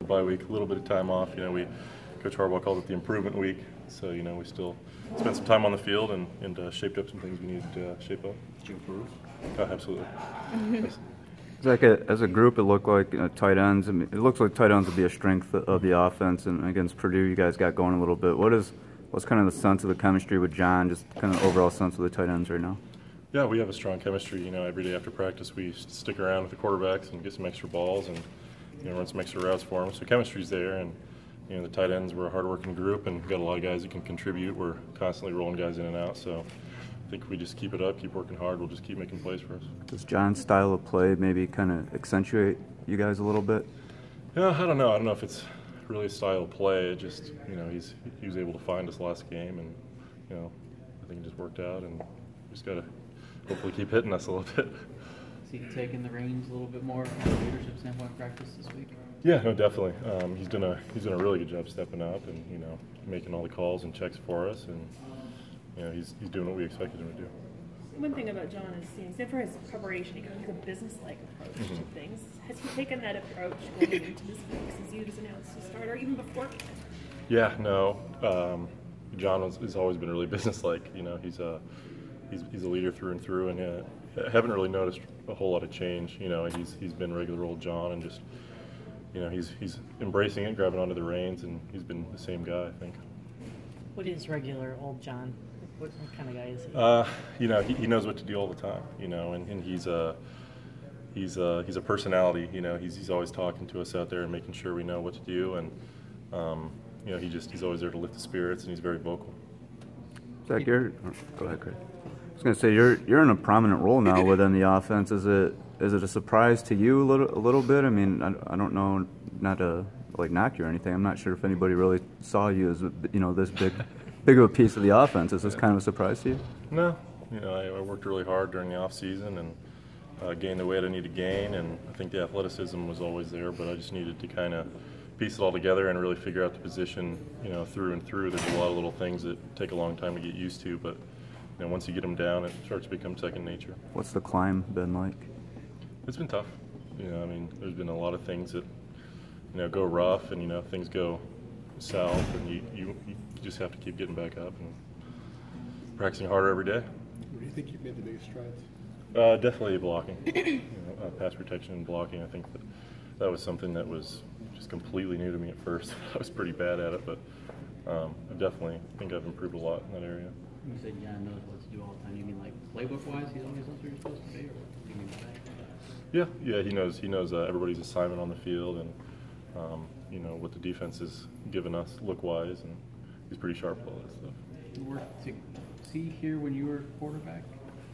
Bye week, a little bit of time off. Coach Harbaugh called it the improvement week. So, we still spent some time on the field and shaped up some things we needed to shape up. Did you improve? Oh, absolutely. Zach, as a group, it looked like tight ends. I mean, it looks like tight ends would be a strength of the offense, and against Purdue, you guys got going a little bit. What's kind of the sense of the chemistry with John? Just kind of overall sense of the tight ends right now. Yeah, we have a strong chemistry. Every day after practice, we stick around with the quarterbacks and get some extra balls and run some extra routes for them. So chemistry's there, and the tight ends, we're a hard-working group and got a lot of guys that can contribute. We're constantly rolling guys in and out. So I think if we just keep it up, keep working hard, we'll just keep making plays for us. Does John's style of play maybe kind of accentuate you guys a little bit? Yeah, I don't know. I don't know if it's really a style of play. It just, he was able to find us last game, and I think it just worked out, and we just got to hopefully keep hitting us a little bit. Is he taking the reins a little bit more from a leadership standpoint in practice this week? Yeah, no, definitely. He's done a really good job stepping up and making all the calls and checks for us, and he's doing what we expected him to do. One thing about John is for his preparation, he kind of has a business-like approach to things. Has he taken that approach going into this week since he was announced as a starter, even before? Yeah, no. John has always been really business-like. He's a leader through and through, and I haven't really noticed a whole lot of change. He's been regular old John, and just he's embracing it, grabbing onto the reins, and he's been the same guy, I think. What is regular old John? What kind of guy is he? He knows what to do all the time. And he's a personality. He's always talking to us out there and making sure we know what to do, and he's always there to lift the spirits, and he's very vocal. Zach, go ahead, Craig. I was going to say you're in a prominent role now within the offense. Is it a surprise to you a little bit? I mean, I don't know, not to knock you or anything. I'm not sure if anybody really saw you as this big of a piece of the offense. Is this kind of a surprise to you? No, I worked really hard during the off season and gained the weight I needed to gain, and I think the athleticism was always there, but I just needed to kind of piece it all together and really figure out the position, through and through. There's a lot of little things that take a long time to get used to, but once you get them down, it starts to become second nature. What's the climb been like? It's been tough. There's been a lot of things that go rough, and things go south, and you just have to keep getting back up and practicing harder every day. Where do you think you've made the biggest strides? Definitely blocking, pass protection and blocking. I think that was something that was just completely new to me at first. I was pretty bad at it, but I definitely think I've improved a lot in that area. You said John knows what to do all the time. You mean like playbook-wise, he always knows where you're supposed to be, or what do you mean by that? Yeah, he knows everybody's assignment on the field, and what the defense is giving us look-wise, and he's pretty sharp with all that stuff. You worked to see here when you were quarterback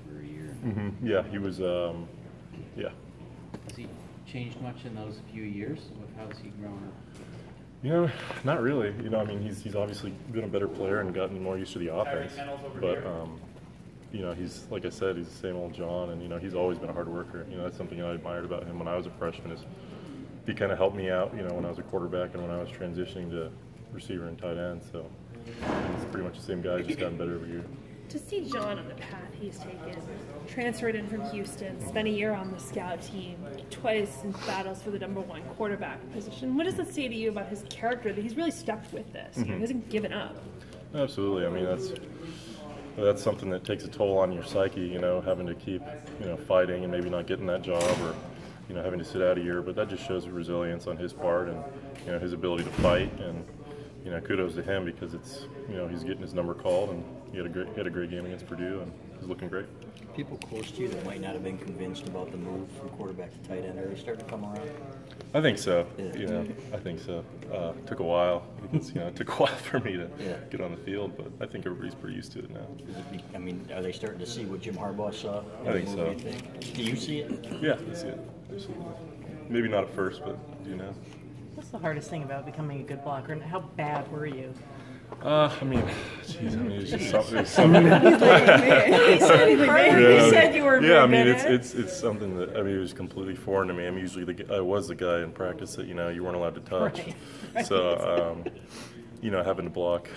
for a year? Mm-hmm. Yeah, he was. Yeah. Has he changed much in those few years? How has he grown up? Not really. He's obviously been a better player and gotten more used to the offense. But he's, like I said, he's the same old John, and he's always been a hard worker. That's something I admired about him when I was a freshman. Is he kind of helped me out, when I was a quarterback and when I was transitioning to receiver and tight end. So he's pretty much the same guy, just gotten better every year. To see John on the path he's taken, transferred in from Houston, spent a year on the scout team, twice in battles for the #1 quarterback position. What does that say to you about his character, that he's really stuck with this? He hasn't given up. Absolutely. That's something that takes a toll on your psyche, having to keep, fighting and maybe not getting that job, or, having to sit out a year. But that just shows resilience on his part, and, his ability to fight. And, kudos to him, because it's, he's getting his number called, and he had a great game against Purdue, and he's looking great. People close to you that might not have been convinced about the move from quarterback to tight end, are they starting to come around? I think so. Yeah. I think so. It took a while. It took a while for me to get on the field, but I think everybody's pretty used to it now. Are they starting to see what Jim Harbaugh saw? I think so. Do you see it? Yeah, I see it. Absolutely. Maybe not at first, but do you know? What's the hardest thing about becoming a good blocker, and how bad were you? It was just something. He said you were very good at it. It's something that it was completely foreign to me. I'm usually I was the guy in practice that you weren't allowed to touch. Right. So having to block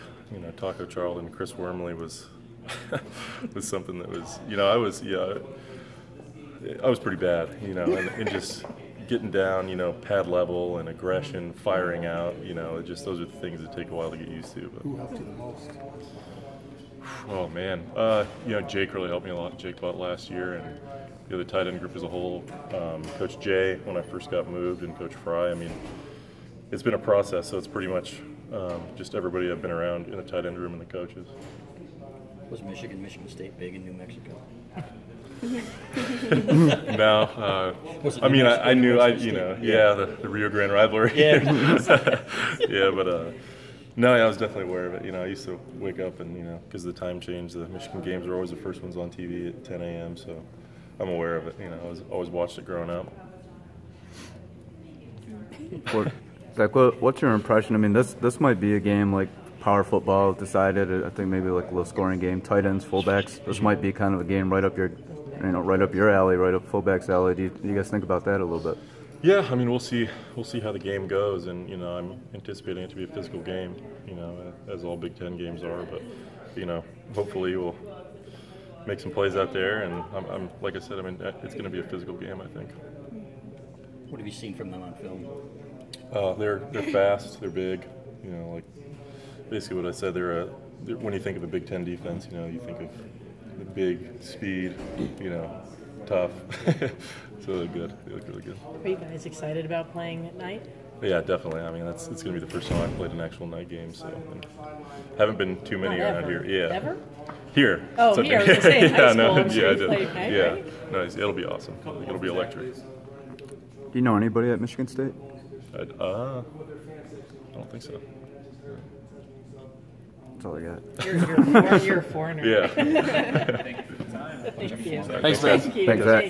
Taco Charlton and Chris Wormley was something that was I was pretty bad and just getting down, pad level and aggression, firing out, just those are the things that take a while to get used to. But. Who helped you the most? Oh man, Jake really helped me a lot. Jake Butt last year, and the other tight end group as a whole. Coach Jay when I first got moved, and Coach Fry. I mean, it's been a process, so it's pretty much just everybody I've been around in the tight end room and the coaches. Was Michigan State big in New Mexico? No, I mean I knew the Rio Grande rivalry. Yeah, yeah, but no, I was definitely aware of it. I used to wake up and because of the time change, the Michigan games were always the first ones on TV at 10 a.m. So I'm aware of it. I was always watched it growing up. Zach, what's your impression? I mean, this might be a game like power football decided. I think maybe like a low scoring game. Tight ends, fullbacks. This might be kind of a game right up your alley, right up fullback's alley. Do you guys think about that a little bit? Yeah, I mean we'll see how the game goes, and I'm anticipating it to be a physical game, as all Big Ten games are. But hopefully we'll make some plays out there, and I'm like I said, I mean it's going to be a physical game, I think. What have you seen from them on film? They're fast, they're big, like basically what I said. They're when you think of a Big Ten defense, you think of the big speed, tough. So they're good. They look really good. Are you guys excited about playing at night? Yeah, definitely. I mean, it's going to be the first time I've played an actual night game, so haven't been too many Not around ever. here. Yeah. Ever? Here. Oh, here. I was going to say, in high school, I'm sure I you did. played night, Yeah, right? nice. It'll be awesome. It'll be electric. Do you know anybody at Michigan State? I don't think so. That's all I got. You're a foreigner. Yeah. Thank you. Thanks, man. Thank you. Thanks, Zach.